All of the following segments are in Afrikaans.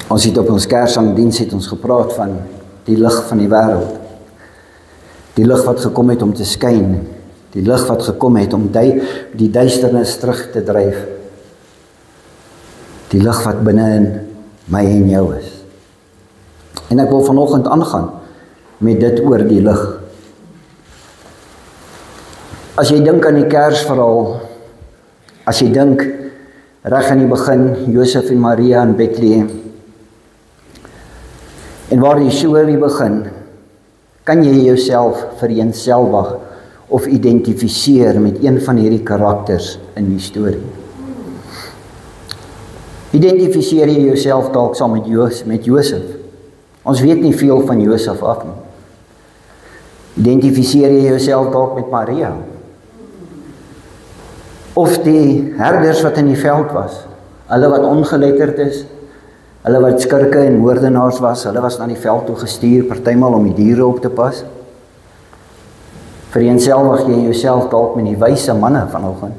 Ons het op ons Kersdiens het ons gepraat van die lig van die wêreld. Die lig wat gekom het om te skyn. Die lig wat gekom het om die duisternis terug te dryf. Die lig wat binne in my en jou is. En ek wil vanoggend aangaan met dit oor die lig. As jy dink aan die Kersverhaal, as jy dink reg aan die begin, Josef en Maria in Bethlehem, en waar die storie begin, kan jy jouself vereenselwig of identifiseer met een van hierdie karakters in die storie. Identifiseer jy jouself dalk saam met Josef? Ons weet nie veel van Josef af nie. Identifiseer jy jouself dalk met Maria? Of die herders wat in die veld was, hulle wat ongeletterd is, hulle wat skurke en moordenaars was, hulle was na die veld toe gestuur, partymal om die diere op te pas. Vereenselwig jy jouself dalk met die wyse manne vanoggend.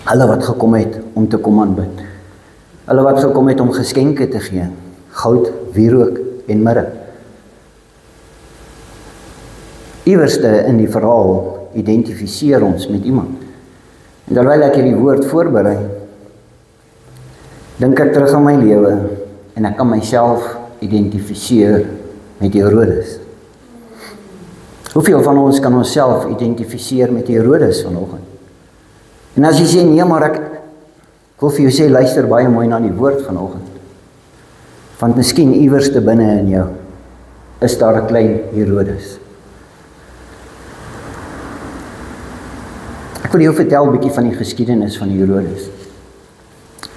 Hulle wat gekom het om te kom aanbid. Hulle wat gekom het om geskenke te gee, goud, wierook en mirre. Iewerste in die verhaal identifiseer ons met iemand. En terwyl ek hierdie woord voorberei, dink ek terug aan my lewe en ek kan myself identifiseer met Herodes. Hoeveel van ons kan onsself identifiseer met Herodes vanoggend? En as jy sê, nee, maar ek wil vir jou sê, luister baie mooi na die woord vanoggend. Want miskien iewers te binne in jou is daar 'n klein Herodes. Ek wil jou vertel 'n bietjie van die geskiedenis van Herodes.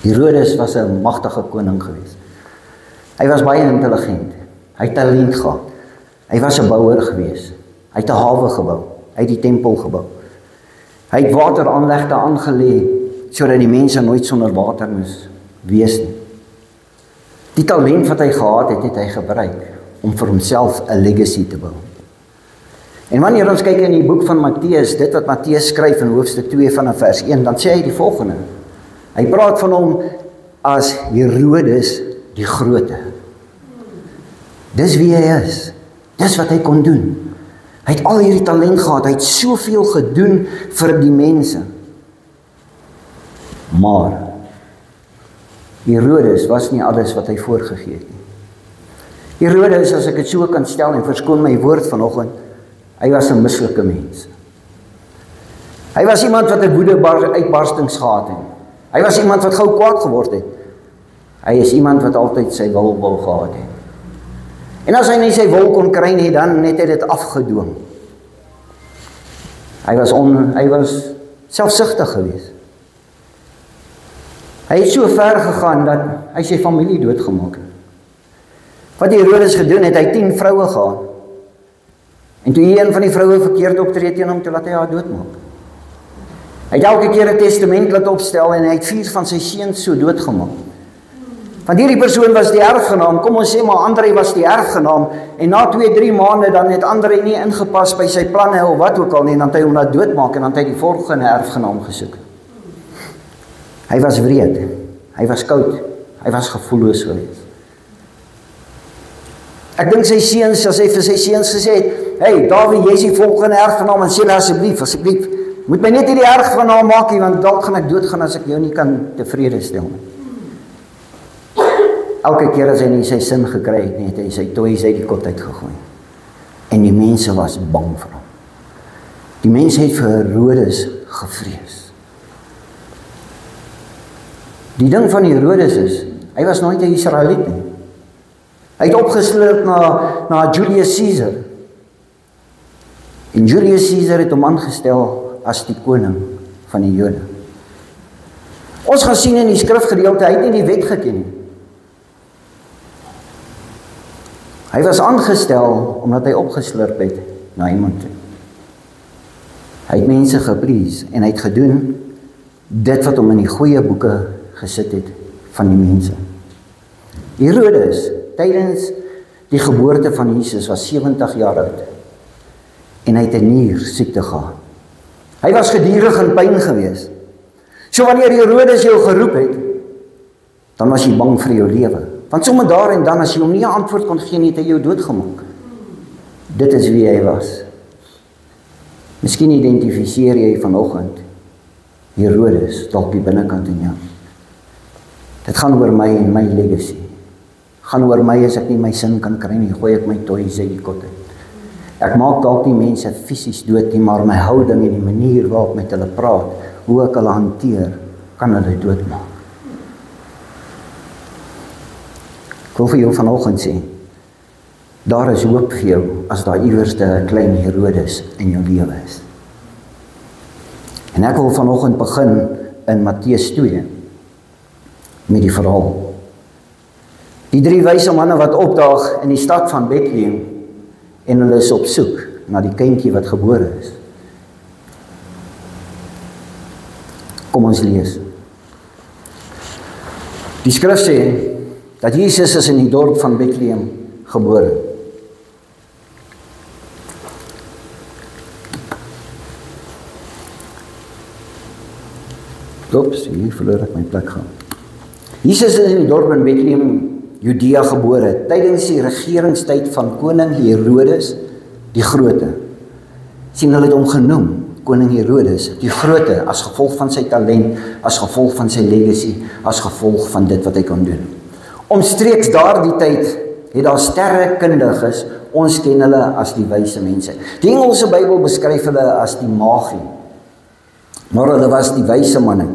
Herodes was 'n magtige koning geweest. Hy was baie intelligent. Hy het talent gehad. Hy was 'n bouer geweest. Hy het 'n hawe gebou. Hy het die tempel gebou. Hy het wateraanlegte aangelê sodat die mense nooit sonder water moes wees nie. Die talent wat hy gehad het, het hy gebruik om vir homself 'n legacy te bou. En wanneer ons kyk in die boek van Matteus, dit wat Matteus skryf in hoofstuk 2 vanaf vers 1, dan sê hy die volgende. Hy praat van hom as Herodes die Grote. Dis wie hy is. Dis wat hy kon doen. Hy het al hierdie talent gehad. Hy het soveel gedoen vir die mense. Maar Herodes was nie alles wat hy voorgegee het nie. Herodes, as ek dit so kan stel en verskoon my woord vanoggend, hy was 'n mislukte mens. Hy was iemand wat 'n woede-uitbarstings gehad het. Hy was iemand wat gou kwaad geword het. Hy is iemand wat altyd sy wil gehad het. En as hy nie sy wil kon kry nie, dan het hy dit afgedwing. Hy was selfsugtig geweest. Hy het so ver gegaan dat hy sy familie doodgemaak het. Wat Herodes gedoen het, hy 10 vroue gehad. En toe een van die vroue verkeerd optree teen hom, toe laat hy haar doodmaak. Hy het elke keer 'n testament laat opstel en hy het 4 van sy seuns so doodgemaak. Want hierdie persoon was die erfgenaam, kom ons sê maar Andrei was die erfgenaam, en na 2-3 maande dan het Andrei nie ingepas by sy planne of wat ook al nie, en dan het hy hom laat doodmaak en dan het hy die volgende erfgenaam gesoek. Hy was wreed, hy was koud, hy was gevoelloos geweest. Ek dink sy seuns, as hy vir sy seuns gesê het, hey, Dawie, jy is die volgende erfgenaam, en sê hulle asseblief, moet my net hierdie erfgenaam maak nie, want dalk gaan ek doodgaan as ek jou nie kan tevrede stel nie. Elke keer as hy nie sy sin gekry het nie, het hy sy toys uit die kot uitgegooi. En die mense was bang vir hom. Die mense het vir Herodes gevrees. Die ding van Herodes is, hy was nooit 'n Israeliet nie. Hy het opgeslurp na Julius Caesar. En Julius Caesar het hom aangestel as die koning van die Jode. Ons gaan sien in die skrifgedeelte, hy het nie die wet geken nie. Hy was aangestel omdat hy opgeslurp het na iemand toe. Hy het mense geplease en hy het gedoen dit wat hom in die goeie boeke gesit het van die mense. Herodes, tydens die geboorte van Jesus, was 70 jaar oud. en hy het 'n niersiekte gehad. Hy was gedurig in pyn gewees. So wanneer Herodes jou geroep het, dan was jy bang vir jou lewe. Want sommer daar en dan, as jy hom nie 'n antwoord kon gee nie, het hy jou doodgemaak. Dit is wie hy was. Miskien identifiseer jy vanoggend Herodes dalk die binnekant in jou. Dit gaan oor my en my legacy. Gaan oor my as ek nie my sin kan kry nie, gooi ek my toys uit die kot uit. Ek maak dalk nie mense fisies dood nie, maar my houding en die manier waarop met hulle praat, hoe ek hulle hanteer, kan hulle doodmaak. Ek wil vir jou vanoggend sê, daar is hoop vir jou as daar iewers 'n klein Herodes in jou lewe is. En ek wil vanoggend begin in Matteus 2 met die verhaal. Die 3 wyse manne wat opdaag in die stad van Bethlehem en hulle is op soek na die kindjie wat gebore is. Kom ons lees. Die skrif sê dat Jesus is in die dorp van Bethlehem gebore. Oeps, hier verloor ek my plek gaan. Jesus is in die dorp in Bethlehem, Judea gebore, tydens die regeringstyd van koning Herodes die Grote. Sien, hulle het hom genoem, koning Herodes die Grote, as gevolg van sy talent, as gevolg van sy legacy, as gevolg van dit wat hy kon doen. Omstreeks daardie tyd het daar sterrekundiges, ons ken hulle as die wyse mense. Die Engelse Bybel beskryf hulle as die magi, maar hulle was die wyse manne.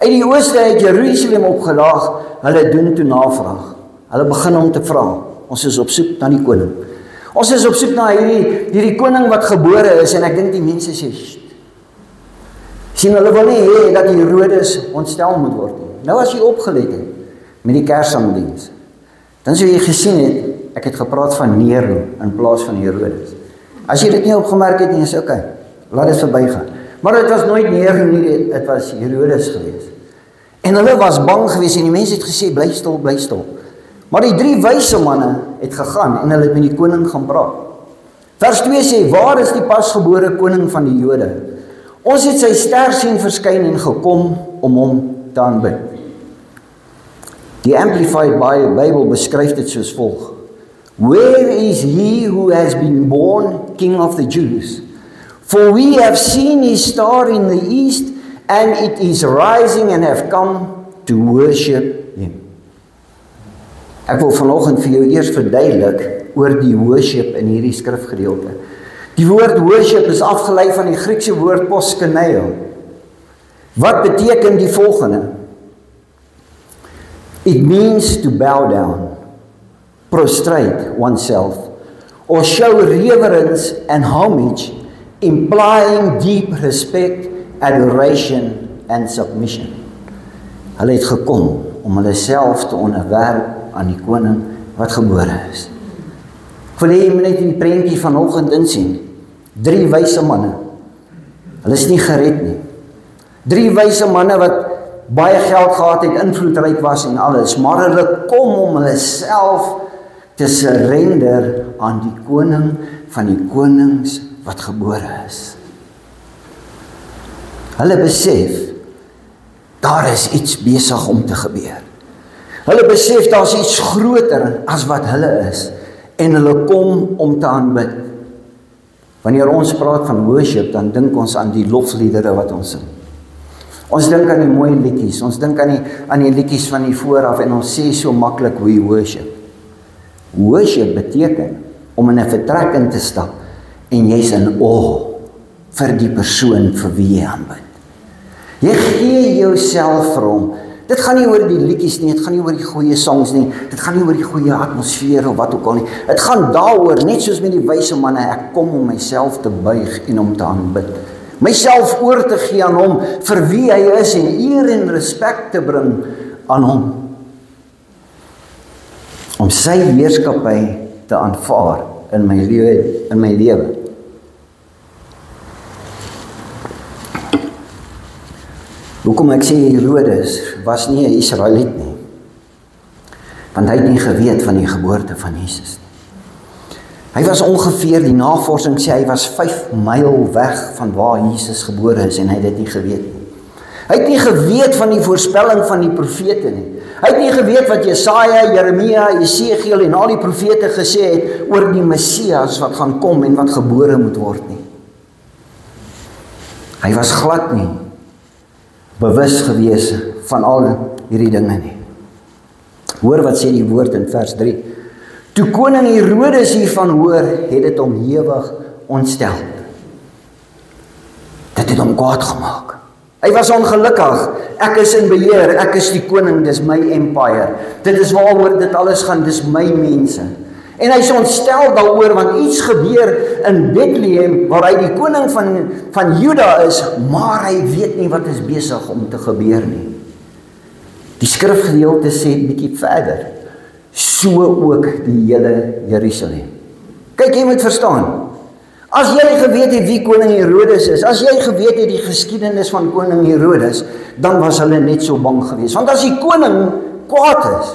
Uit die ooste het Jerusalem opgedaag, hulle doen toe navraag. Hulle begin om te vra, ons is op soek na die koning. Ons is op soek na hierdie koning wat gebore is, en ek dink die mense sê, sien, hulle wil nie hê dat Herodes ontstel moet word nie. Nou as jy opgelet het met die Kersangdiens, dan sou jy gesien het, ek het gepraat van Nero in plaas van Herodes. As jy dit nie opgemerk het nie, is okay, laat dit verbygaan. Maar dit was nooit Nero nie, dit was Herodes gewees. En hulle was bang gewees en die mense het gesê, bly stil, bly stil. Maar die 3 wyse manne het gegaan en hulle het met die koning gaan praat. Vers 2 sê, waar is die pasgebore koning van die Jode? Ons het sy ster sien verskyn en gekom om hom te aanbid. Die Amplified Bible beskryf dit soos volg. Where is he who has been born King of the Jews? For we have seen his star in the east, and it is rising and have come to worship him. Ek wil vanoggend vir jou eers verduidelik oor die worship in hierdie skrifgedeelte. Die woord worship is afgelei van die Griekse woord proskuneo. Wat beteken die volgende? It means to bow down, prostrate oneself, or show reverence and homage, implying deep respect, adoration and submission. Hulle het gekom om hulle self te onderwerp aan die koning wat gebore is. Ek wil hê jy moet net die prentjie vanoggend insien. 3 wyse manne. Hulle is nie gered nie. 3 wyse manne wat baie geld gehad het, invloedryk was en alles, maar hulle kom om hulle self te surrender aan die koning van die konings wat gebore is. Hulle besef, daar is iets besig om te gebeur. Hulle besef, daar is iets groter as wat hulle is, en hulle kom om te aanbid. Wanneer ons praat van worship, dan dink ons aan die lofliedere wat ons sing. Ons dink aan die mooi liedjies, ons dink aan die liedjies van die vooraf, en ons sê so maklik we worship. Worship beteken om in 'n vertrek in te stap, en jy's in awe vir die persoon vir wie jy aanbid. Jy gee jouself vir hom. Dit gaan nie oor die liedjies nie, dit gaan nie oor die goeie songs nie, dit gaan nie oor die goeie atmosfeer of wat ook al nie. Dit gaan daaroor, net soos met die wyse manne, ek kom om myself te buig en om te aanbid. Myself oor te gee aan hom vir wie hy is en eer en respek te bring aan hom. Om sy heerskappy te aanvaar in my lewe. Hoekom ek sê Herodes was nie 'n Israeliet nie, want hy het nie geweet van die geboorte van Jesus nie. Hy was ongeveer, die navorsing sê, hy was 5 myl weg van waar Jesus gebore is en hy het dit nie geweet nie. Hy het nie geweet van die voorspelling van die profete nie. Hy het nie geweet wat Jesaja, Jeremia, Esegiel en al die profete gesê het oor die Messias wat gaan kom en wat gebore moet word nie. Hy was glad nie bewus gewees van al hierdie dinge nie. Hoor wat sê die woord in vers 3. Toe koning Herodes hiervan hoor, het dit hom hewig ontstel. Dit het hom kwaad gemaak. Hy was ongelukkig. Ek is in beheer, ek is die koning, dis my empire. Dit is waaroor dit alles gaan, dis my mense. En hy is ontstel daaroor, want iets gebeur in Bethlehem, waar hy die koning van Juda is, maar hy weet nie wat is besig om te gebeur nie. Die skrifgedeelte sê bietjie verder, so ook die hele Jerusalem. Kyk, jy moet verstaan, as jy geweet het wie koning Herodes is, as jy geweet het die geskiedenis van koning Herodes, dan was hulle net so bang geweest. Want as die koning kwaad is,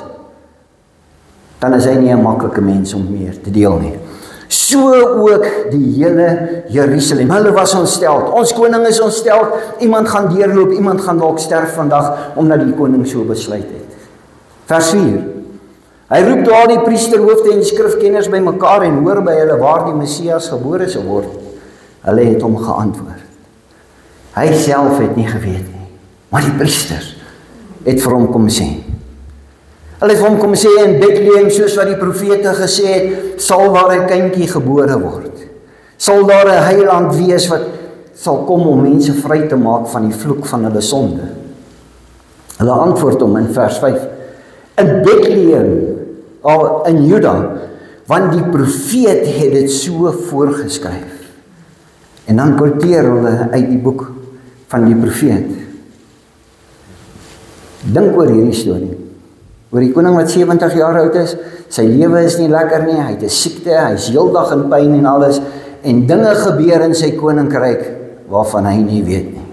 dan is hy nie 'n maklike mens om meer te deel nie. So ook die hele Jerusalem. Hulle was ontstel. Ons koning is ontstel. Iemand gaan deurloop, iemand gaan dalk sterf vandag, omdat die koning so besluit het. Vers 4. Hy roep toe al die priesterhoofde en skrifkenners bymekaar en hoor by hulle waar die Messias gebore sou word. Hulle het hom geantwoord. Hy self het nie geweet nie, maar die priesters het vir hom kom sê. Hulle het vir hom kom sê in Bethlehem, soos wat die profete gesê het, sal daar 'n kindjie gebore word. Sal daar 'n heiland wees wat sal kom om mense vry te maak van die vloek van hulle sonde. Hulle antwoord hom in vers 5. In Bethlehem, in Juda, want die profeet het dit so voorgeskryf. En dan quoteer hulle uit die boek van die profeet. Dink oor hierdie storie. Oor die koning wat 70 jaar oud is, sy lewe is nie lekker nie, hy het 'n siekte, hy is heeldag in pyn en alles, en dinge gebeur in sy koninkryk waarvan hy nie weet nie.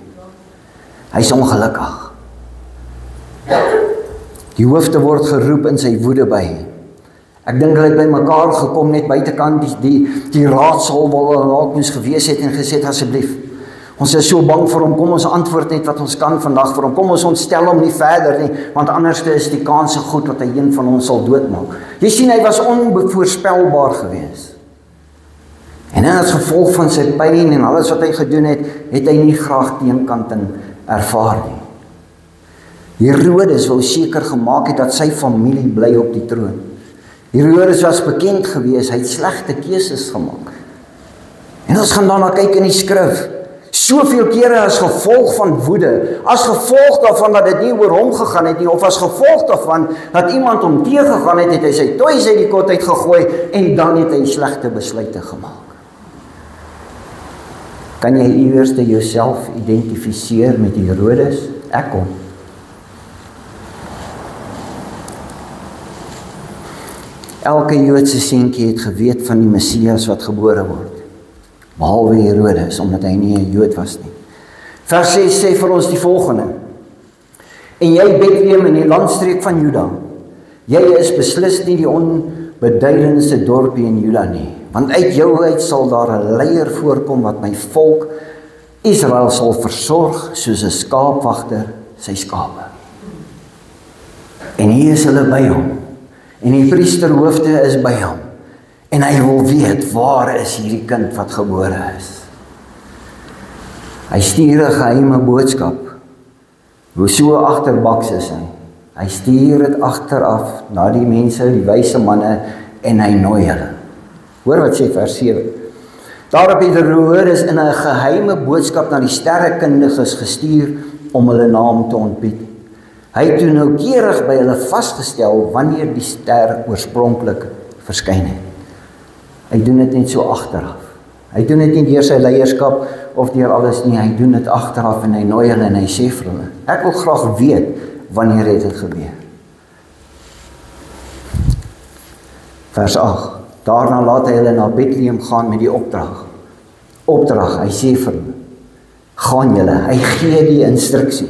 Hy is ongelukkig. Die hoofde word geroep in sy woede by. Ek dink hulle het by mekaar gekom net buitekant die raadsaal waar hulle dalk moes gewees het en gesê het, asseblief, ons is so bang vir hom, kom ons antwoord net wat ons kan vandag vir hom, kom ons ontstel hom nie verder nie, want anders is die kans so goed dat hy een van ons sal doodmaak. Jy sien, hy was onvoorspelbaar gewees. En as gevolg van sy pyn en alles wat hy gedoen het, het hy nie graag teenkanting ervaar nie. Herodes wou seker gemaak het dat sy familie bly op die troon. Herodes was bekend gewees, hy het slegte keuses gemaak. En ons gaan daarna kyk in die skrif. Soveel kere as gevolg van woede, as gevolg daarvan dat dit nie oor hom gegaan het nie, of as gevolg daarvan dat iemand hom teëgegaan het, het hy sy toys uit die kot uitgegooi en dan het hy slegte besluite gemaak. Kan jy iewers jouself identifiseer met Herodes? Ek kom. Elke Joodse seentjie het geweet van die Messias wat gebore word. Behalwe Herodes, omdat hy nie 'n Jood was nie. Vers 6 sê vir ons die volgende. En jy Bethlehem in die landstreek van Juda, jy is beslis nie die onbeduidendste dorpie in Juda nie, want uit jou uit sal daar 'n leier voorkom wat my volk Israel sal versorg soos 'n skaapwagter sy skape. En hier is hulle by hom. En die priesterhoofde is by hom. En hy wil weet, waar is hierdie kind wat gebore is? Hy stuur 'n geheime boodskap. Hoe so agterbaks is hy. Hy stuur dit agteraf na die mense, die wyse manne, en hy nooi hulle. Hoor wat sê vers 7. Daarop het Herodes in 'n geheime boodskap na die sterrekundiges gestuur om hulle naam te ontbied. Hy het toe noukeurig by hulle vasgestel wanneer die ster oorspronklik verskyn het. Hy doen dit net so agteraf. Hy doen dit nie deur sy leierskap of deur alles nie, hy doen dit agteraf en hy nooi hulle en hy sê vir hulle, ek wil graag weet wanneer het dit gebeur. Vers 8. Daarna laat hy hulle na Bethlehem gaan met die opdrag. Hy sê vir hulle, gaan julle, hy gee die instruksie.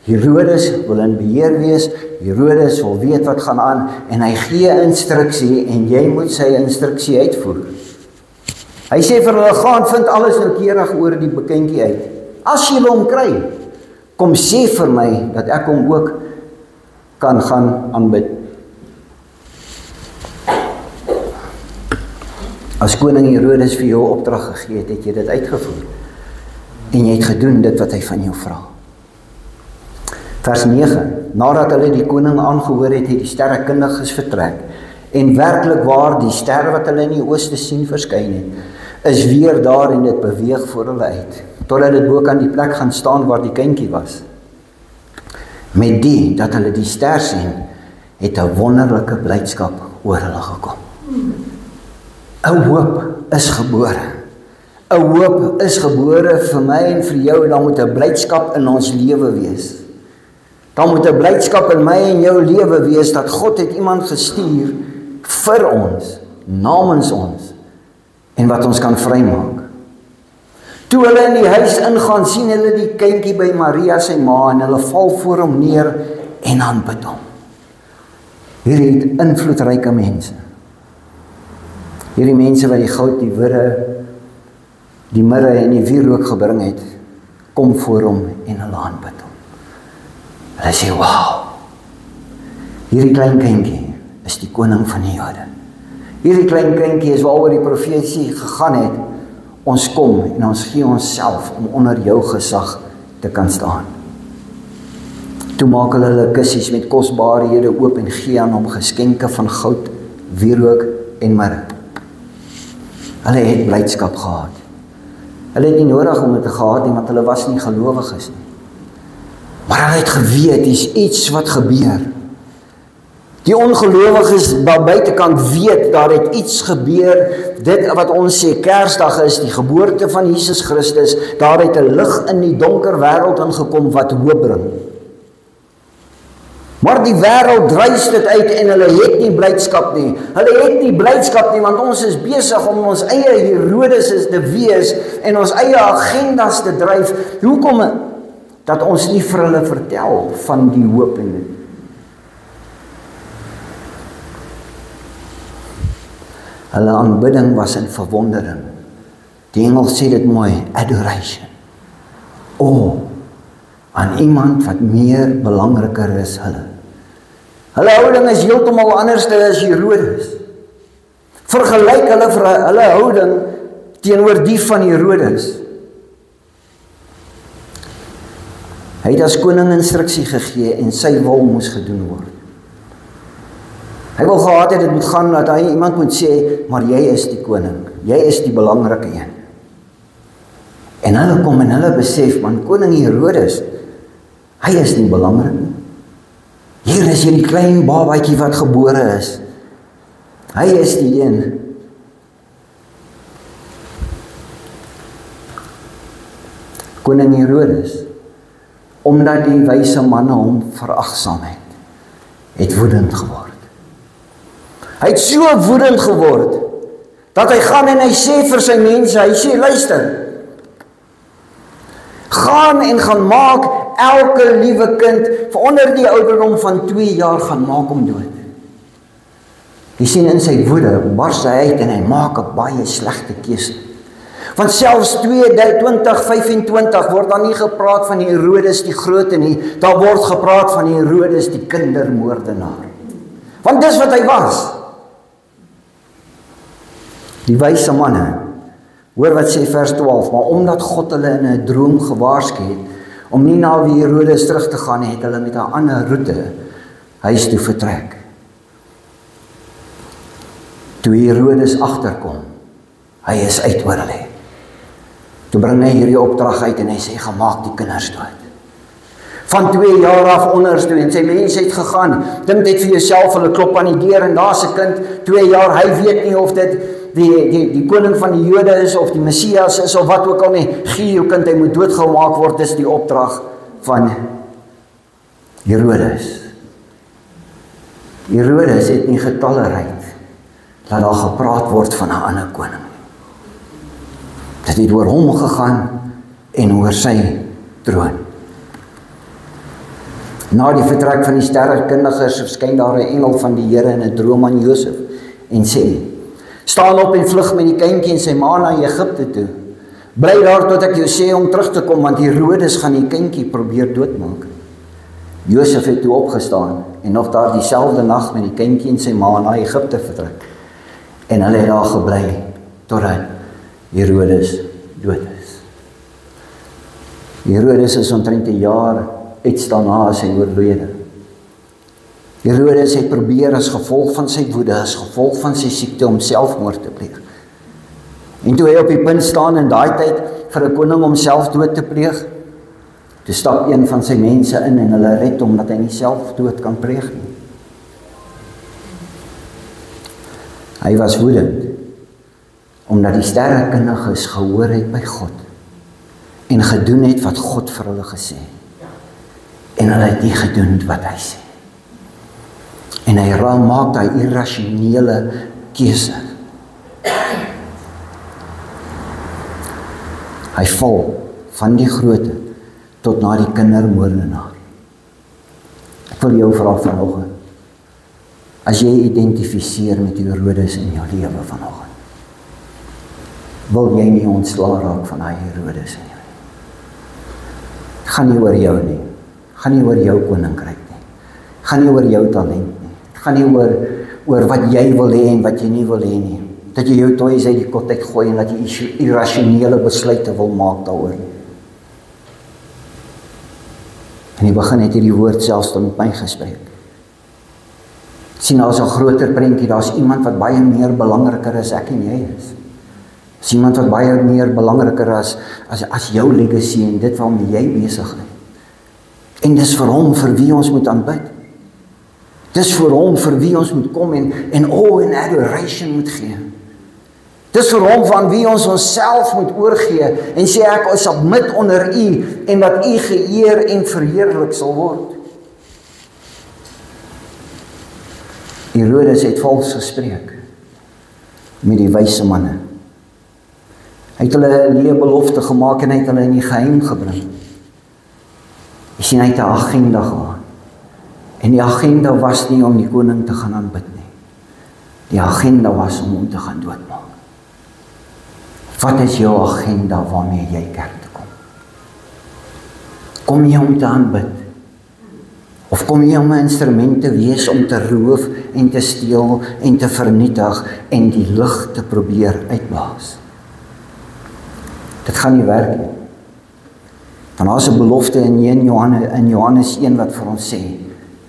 Herodes wil in beheer wees, Herodes wil weet wat gaan aan, en hy gee instruksie, en jy moet sy instruksie uitvoer. Hy sê vir hulle, gaan vind alles noukeurig oor die kindjie uit. As jy hom kry, kom sê vir my, dat ek hom ook kan gaan aanbid. As koning Herodes vir jou opdrag gegee het, het jy dit uitgevoer. En jy het gedoen dit wat hy van jou vra. Vers 9. Nadat hulle die koning aangehoor het, het die sterrekundiges vertrek. En werklik waar, die ster wat hulle in die ooste sien verskyn het, is weer daar en dit beweeg voor hulle uit, totdat dit bo aan die plek gaan staan waar die kindjie was. Met die, dat hulle die ster sien, het 'n wonderlike blydskap oor hulle gekom. 'n hoop is gebore. 'n hoop is gebore vir my en vir jou, en dan moet 'n blydskap in ons lewe wees. Dan moet 'n blydskap in my en jou lewe wees, dat God het iemand gestuur vir ons, namens ons, en wat ons kan vrymaak. Toe hulle in die huis ingaan, sien hulle die kindjie by Maria sy ma, en hulle val voor hom neer en aanbid hom. Hierdie het invloedryke mense. Hierdie mense wat die goud, die wirre, die mirre en die wierook gebring het, kom voor hom en hulle aanbid hom. Hulle sê, wauw, hierdie klein kindjie is die koning van die Jode. Hierdie klein kindjie is waaroor die profesie gegaan het. Ons kom en ons gee onsself om onder jou gesag te kan staan. Toe maak hulle kussies met kosbarehede oop en gee aan hom geskenke van goud, wierook en mirre. Hulle het blydskap gehad. Hulle het nie nodig om dit te gehad nie, want hulle was nie gelowiges nie. Maar hulle het geweet, dis iets wat gebeur. Die ongelowiges daar buitekant weet, daar het iets gebeur, dit wat ons sê, Kersdag is die geboorte van Jesus Christus, daar het 'n lig in die donker wêreld ingekom wat hoop bring. Maar die wêreld dryf dit uit en hulle het nie blydskap nie. Hulle het nie blydskap nie, want ons is besig om ons eie Herodes te wees en ons eie agendas te dryf. Hoekom dat ons nie vir hulle vertel van die hoop en dit? Hulle aanbidding was in verwondering. Die Engels sê dit mooi, adoration. Aan iemand wat meer belangriker is hulle. Hulle houding is heeltemal anders as Herodes. Vergelyk hulle houding teenoor die van Herodes. Hy het as koning instruksie gegee en sy wil moes gedoen word. Hy wil gehad het, dit moet gaan, dat hy iemand moet sê, maar jy is die koning, jy is die belangrike een. En hulle kom en hulle besef, man, koning Herodes, hy is nie belangrik nie. Hier is hierdie klein babatjie wat gebore is. Hy is die een. Koning Herodes, omdat die wyse manne hom veragsaam het woedend geword. Hy het so woedend geword, dat hy gaan en hy sê vir sy mense, hy sê, luister, gaan en gaan maak elke liewe kind, vir onder die ouderdom van 2 jaar, gaan maak hom dood. Jy sien in sy woede, bars hy uit en hy maak 'n baie slegte keuse. Want selfs 2025 word dan nie gepraat van Herodes die Grote nie, daar word gepraat van Herodes die kindermoordenaar. Want dis wat hy was. Die wyse manne, hoor wat sê vers 12, maar omdat God hulle in 'n droom gewaarsku het, om nie na wie Herodes terug te gaan, het hulle met 'n ander roete huis toe vertrek. Toe Herodes agterkom, hy is uit oor hulle. Toe bring hy hierdie opdrag uit en hy sê, gemaak die kinders dood. Van 2 jaar af onders toe, en sy mense het gegaan, dink dit vir jouself, hulle klop aan die deur en daar's 'n kind, 2 jaar, hy weet nie of dit die koning van die Jode is, of die Messias is, of wat ook al nie, gee jou kind, hy moet doodgemaak word, dis die opdrag van Herodes. Herodes het nie getolereer dat daar gepraat word van 'n ander koning. Dit het oor hom gegaan en oor sy troon. Na die vertrek van die sterrekundiges verskyn daar 'n engel van die Here in 'n droom aan Josef en sê, Staan op en vlug met die kindjie en sy ma na Egipte toe. Bly daar tot ek jou sê om terug te kom, want Herodes gaan die kindjie probeer doodmaak. Josef het toe opgestaan en nog daar dieselfde nag met die kindjie en sy ma na Egipte vertrek. En hulle het daar gebly totdat Herodes dood is. Herodes is omtrent 'n jaar iets daarna sy oorlede. Herodes het probeer as gevolg van sy woede, as gevolg van sy siekte om selfmoord te pleeg. En toe hy op die punt staan in daai tyd vir 'n koning om selfdood te pleeg, toe stap een van sy mense in en hulle red hom dat hy nie selfdood kan pleeg nie. Hy was woedend omdat die sterrekundiges gehoor het by God en gedoen het wat God vir hulle gesê het. En hulle het nie gedoen wat hy sê. En hy maak daai irrasionele keuse. Hy val van die groote tot na die kindermoordenaar. Ek wil jou vra vanoggend, as jy identifiseer met Herodes in jou lewe vanoggend, wil jy nie ontslae raak van daai Herodes in jou lewe? Het gaan nie oor jou nie, het gaan nie oor jou koninkryk nie, het gaan nie oor jou talent nie, het gaan nie oor wat jy wil hê en wat jy nie wil hê nie, dat jy jou toys uit die kot uitgooi en dat jy irrasionele besluite wil maak daaroor nie. In die begin het hierdie woord selfs tot met my gespreek. Sien, daar is 'n groter prentjie, daar is iemand wat baie meer belangriker as ek en jy is. Daar is iemand wat baie meer belangriker as jou legacy en dit waarmee jy besig is. En dis vir hom vir wie ons moet aanbid. Dis vir hom vir wie ons moet kom en awe en adoration moet gee. Dis vir hom van wie ons onsself moet oorgee en sê ek is submit onder u en dat u geëer en verheerlik sal word. Herodes het vals gespreek met die wyse manne. Hy het hulle 'n leë belofte gemaak en hy het hulle in die geheim gebring. Jy sien, hy het 'n agenda gehad. En die agenda was nie om die koning te gaan aanbid nie. Die agenda was om hom te gaan doodmaak. Wat is jou agenda waarmee jy kerk toe kom? Kom jy om te aanbid? Of kom jy om 'n instrument te wees om te roof en te steel en te vernietig en die lig te probeer uitblaas? Dit gaan nie werk nie. Want daar is 'n belofte in Johannes 1 wat vir ons sê,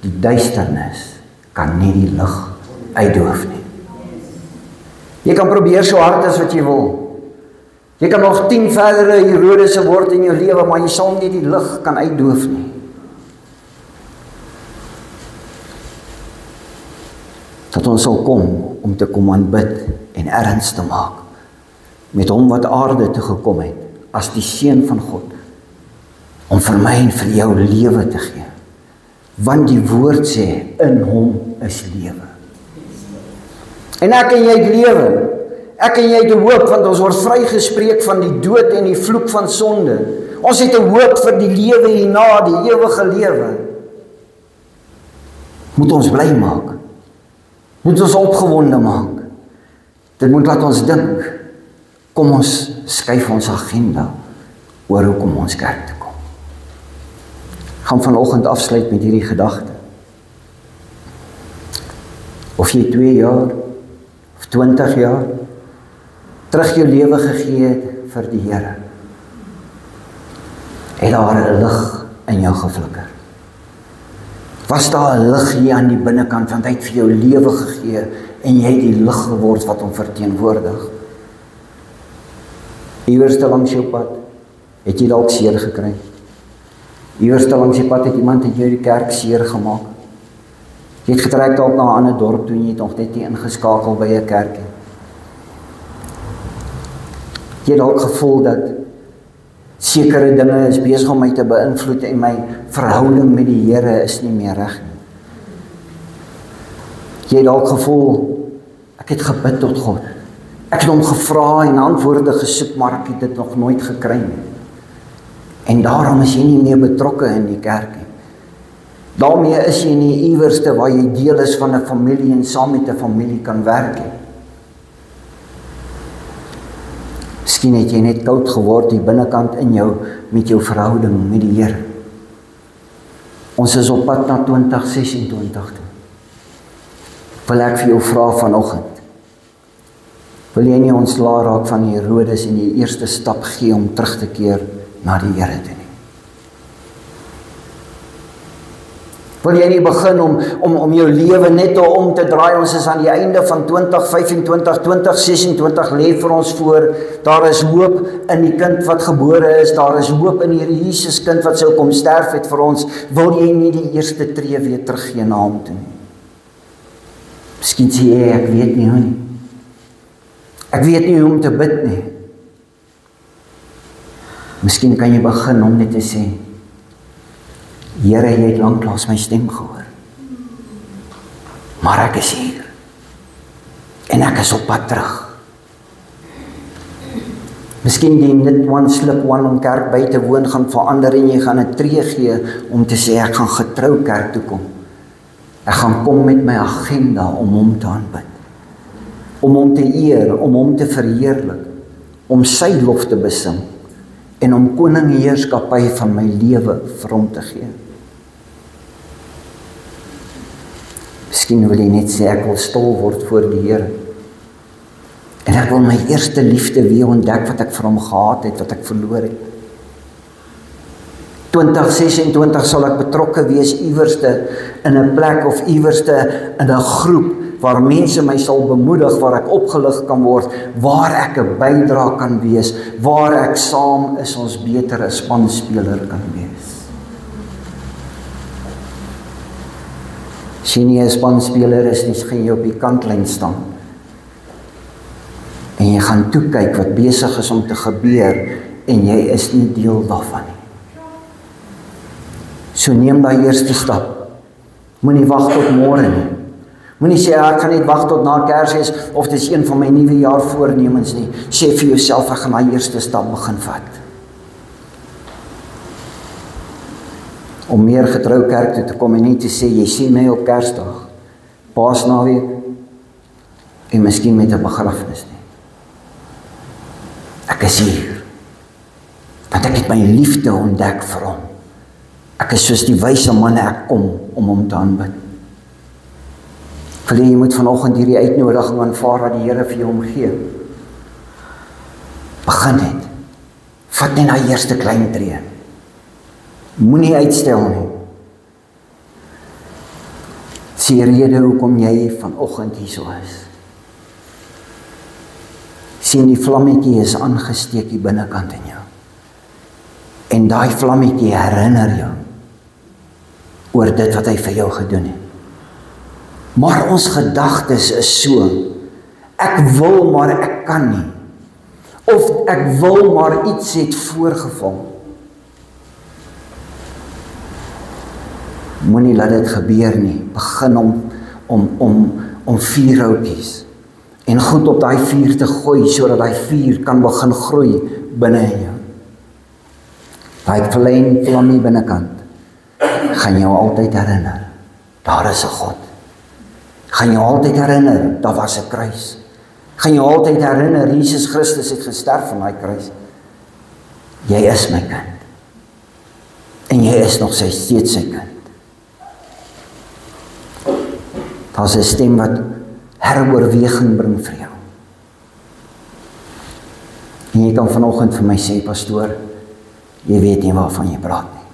die duisternis kan nie die lig uitdoof nie. Jy kan probeer so hard as wat jy wil. Jy kan nog 10 verdere Herodese word in jou lewe, maar jy sal nie die lig kan uitdoof nie. Dat ons sal kom om te kom aanbid en erns te maak met hom wat aarde toe gekom het as die seun van God om vir my en vir jou lewe te gee. Want die woord sê in hom is lewe. En ek en jy het lewe. Ek en jy het 'n hoop want ons word vrygespreek van die dood en die vloek van sonde. Ons het 'n hoop vir die lewe hierna, die ewige lewe. Moet ons bly maak. Moet ons opgewonde maak. Dit moet laat ons dink. Kom ons skuif ons agenda oor hoekom ons kerk toe kom. Ek gaan vanoggend afsluit met hierdie gedagte. Of jy 2 jaar of 20 jaar terug jou lewe gegee het vir die Here, het daar 'n lig in jou geflikker. Was daar 'n lig hier aan die binnekant, want hy het vir jou lewe gegee en jy het die lig geword wat hom verteenwoordig. Iewers langs jou pad het jy dalk seer gekry. Iewers langs die pad het iemand het jou die kerk seer gemaak. Jy het getrek dalk na 'n ander dorp toe en jy het nog net nie ingeskakel by 'n kerk. Jy het dalk gevoel dat sekere dinge is besig om my te beïnvloed en my verhouding met die Here is nie meer reg nie. Jy het dalk gevoel, ek het gebid tot God. Ek het hom gevra en antwoorde gesoek, maar ek het dit nog nooit gekry nie. En daarom is jy nie meer betrokke in die kerk nie. Daarmee is jy nie iewerste waar jy deel is van 'n familie en saam met 'n familie kan werk nie. Miskien het jy net koud geword die binnekant in jou met jou verhouding met die Here. Ons is op pad na 2026 toe. Wil ek vir jou vra vanoggend, wil jy nie ontslae raak van Herodes en die eerste stap gee om terug te keer na die Here toe nie? Wil jy nie begin om jou lewe net om te draai? Ons is aan die einde van 2025, 2026 lê vir ons voor. Daar is hoop in die kind wat gebore is, daar is hoop in die Jesus kind wat sou kom sterf het vir ons. Wil jy nie die eerste tree weer teruggee na hom toe nie? Miskien sê jy, ek weet nie hoe nie. Ek weet nie hoe om te bid nie. Miskien kan jy begin om net te sê, Here, jy het lanklaas my stem gehoor. Maar ek is hier. En ek is op pad terug. Miskien die net one slip one om kerk by te woon gaan verander en jy gaan 'n tree gee om te sê ek gaan getrou kerk toe kom. Ek gaan kom met my agenda om hom te aanbid. Om hom te eer, om hom te verheerlik, om sy lof te besing en om koningheerskappy van my lewe vir hom te gee. Miskien wil jy net sê ek wil stil word voor die Here. En ek wil my eerste liefde weer ontdek wat ek vir hom gehad het, wat ek verloor het. 2026 sal ek betrokke wees iewerste in 'n plek of iewerste in 'n groep waar mense my sal bemoedig, waar ek opgelig kan word, waar ek 'n bydrae kan wees, waar ek saam is ons beter 'n spanspeler kan wees. As jy nie 'n spanspeler is nie, gaan jy op die kantlyn staan. En jy gaan toe kyk wat besig is om te gebeur en jy is nie deel daarvan nie. So neem daai eerste stap. Moenie wag tot môre nie. Moenie sê ek gaan net wag tot na Kersfees of dit is een van my nuwe jaar voornemens nie. Sê vir jouself ek gaan daai eerste stap begin vat. Om meer getrou kerk toe te kom en nie te sê jy sien my op Kersdag, Paasnaweek en miskien met 'n begrafnis nie. Ek is hier, want ek het my liefde ontdek vir hom. Ek is soos die wyse manne, ek kom om hom te aanbid. Jy moet vanoggend hierdie uitnodiging aanvaar wat die Here vir jou omgee. Begin net. Vat net daai eerste klein tree. Moenie uitstel nie. Sê rede hoekom jy vanoggend hierso is. Sien die vlammetjie is aangesteek hier binnekant in jou. En daai vlammetjie herinner jou oor dit wat hy vir jou gedoen het. Maar ons gedagtes is so, ek wil maar ek kan nie. Of ek wil maar iets het voorgeval. Moenie laat dit gebeur nie. Begin om vuurhoutjies en goed op daai vuur te gooi sodat daai vuur kan begin groei binne in jou. Daai klein vlammie binnekant gaan jou altyd herinner, daar is 'n God. Gaan jou altyd herinner, daar was 'n kruis. Gaan jou altyd herinner, Jesus Christus het gesterf aan daai kruis. Jy is my kind. En jy is nog steeds sy kind. Daar's 'n stem wat heroorweging bring vir jou. En jy kan vanoggend vir my sê, pastoor, jy weet nie waarvan jy praat nie.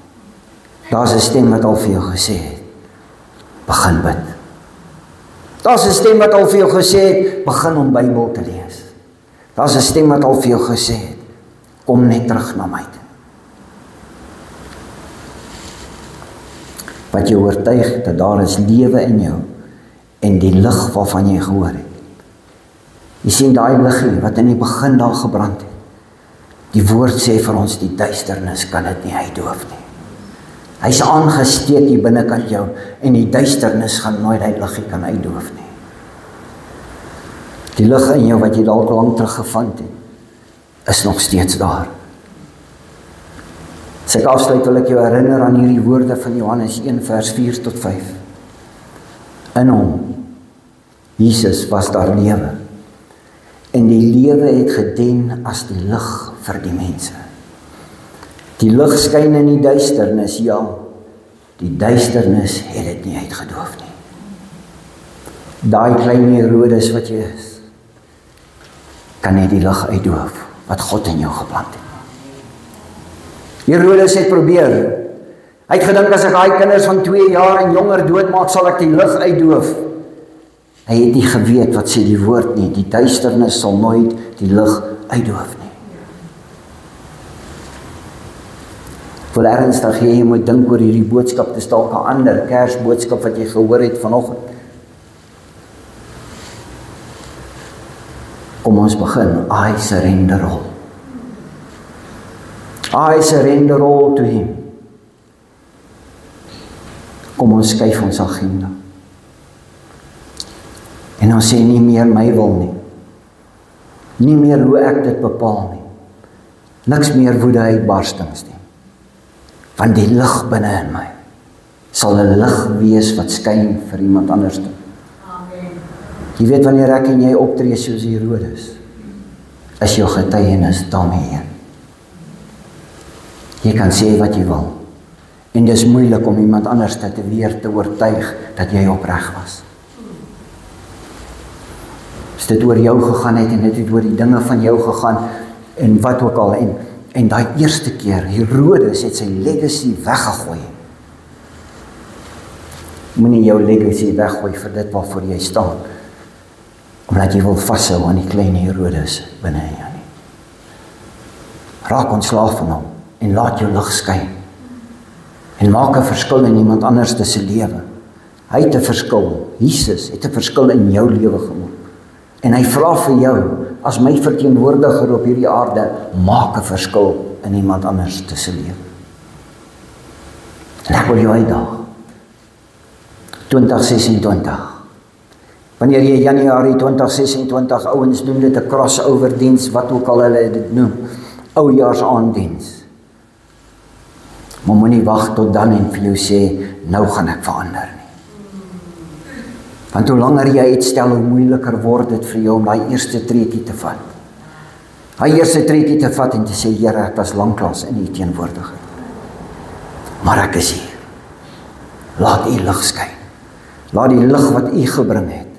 Daar's 'n stem wat al vir jou gesê het, begin bid. Daar's 'n stem wat al vir jou gesê het, begin om Bybel te lees. Daar's 'n stem wat al vir jou gesê het, kom net terug na my toe. Wat jou oortuig dat daar is lewe in jou en die lig waarvan jy gehoor het. Jy sien daai liggie wat in die begin daar gebrand het. Die woord sê vir ons die duisternis kan dit nie uitdoof nie. Hy's aangesteek hier binnekant jou en die duisternis gaan nooit hy liggie kan uitdoof nie. Die lig in jou wat jy dalk lank terug gevind het, is nog steeds daar. As ek afsluit wil ek jou herinner aan hierdie woorde van Johannes 1 vers 4 tot 5. In hom, Jesus, was daar lewe. En die lewe het gedien as die lig vir die mense. Die lig skyn in die duisternis, ja. Die duisternis het dit nie uitgedoof nie. Daai klein Herodes wat jy is, kan net die lig uitdoof wat God in jou geplant het. Herodes het probeer. Hy het gedink as ek daai kinders van 2 jaar en jonger doodmaak, sal ek die lig uitdoof. Hy het nie geweet wat sê die woord nie, die duisternis sal nooit die lig uitdoof nie. Ek wil ernstig hê, jy moet dink oor hierdie boodskap, dis dalk 'n ander Kersboodskap wat jy gehoor het vanoggend. Kom ons begin, I surrender all. I surrender all to him. Kom ons skuif ons agenda. En ons sê nie meer my wil nie. Nie meer hoe ek dit bepaal nie. Niks meer woede uitbarstings nie. Want die lig binne in my sal 'n lig wees wat skyn vir iemand anders. Amen. Jy weet wanneer ek en jy optree soos Herodes, is jou getuienis daarmee. Jy kan sê wat jy wil. En dis moeilik om iemand anders te weer te oortuig dat jy opreg was. As dit oor jou gegaan het en dit het oor die dinge van jou gegaan en wat ook al, en daai eerste keer, Herodes het sy legacy weggegooi. Moenie jou legacy weggooi vir dit waarvoor jy staan, omdat jy wil vashou aan die klein Herodes binne in jou nie. Raak ontslaaf van hom en laat jou lig skyn. En maak 'n verskil in iemand anders se lewe. Hy het 'n verskil. Jesus het 'n verskil in jou lewe gemaak. En hy vra vir jou, as my verteenwoordiger op hierdie aarde, maak 'n verskil in iemand anders se lewe. En ek wil jou uitdaag. 2026. Wanneer jy Januarie 2026, ouens noem dit 'n crossover diens, wat ook al hulle dit noem, oujaarsaanddiens. Maar moenie wag tot dan en vir jou sê, nou gaan ek verander nie. Want hoe langer jy uitstel, hoe moeiliker word dit vir jou om daai eerste treukie te vat. Daai eerste treukie te vat en te sê, Here, ek was lanklaas in U teenwoordigheid. Maar ek is hier. Laat U lig skyn. Laat die lig wat U gebring het,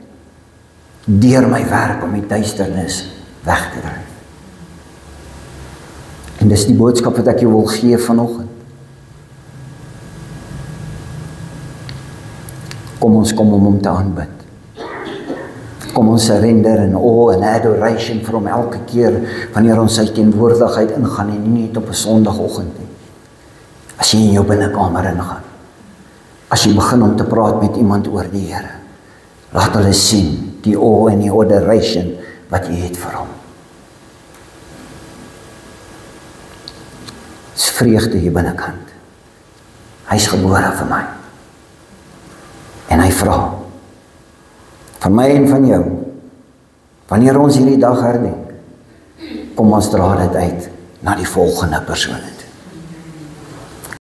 deur my werk om die duisternis weg te dryf. En dis die boodskap wat ek jou wil gee vanoggend. Kom ons kom om hom te aanbid. Kom ons surrender in awe en adoration vir hom elke keer wanneer ons sy teenwoordigheid ingaan en nie net op 'n Sondagoggend nie. As jy in jou binnekamer ingaan. As jy begin om te praat met iemand oor die Here. Laat hulle sien die awe en die adoration wat jy het vir hom. Dis vreugde hier binnekant. Hy's gebore vir my. En hy vra, van my en van jou, wanneer ons hierdie dag herdenk, kom ons dra dit uit na die volgende persoon.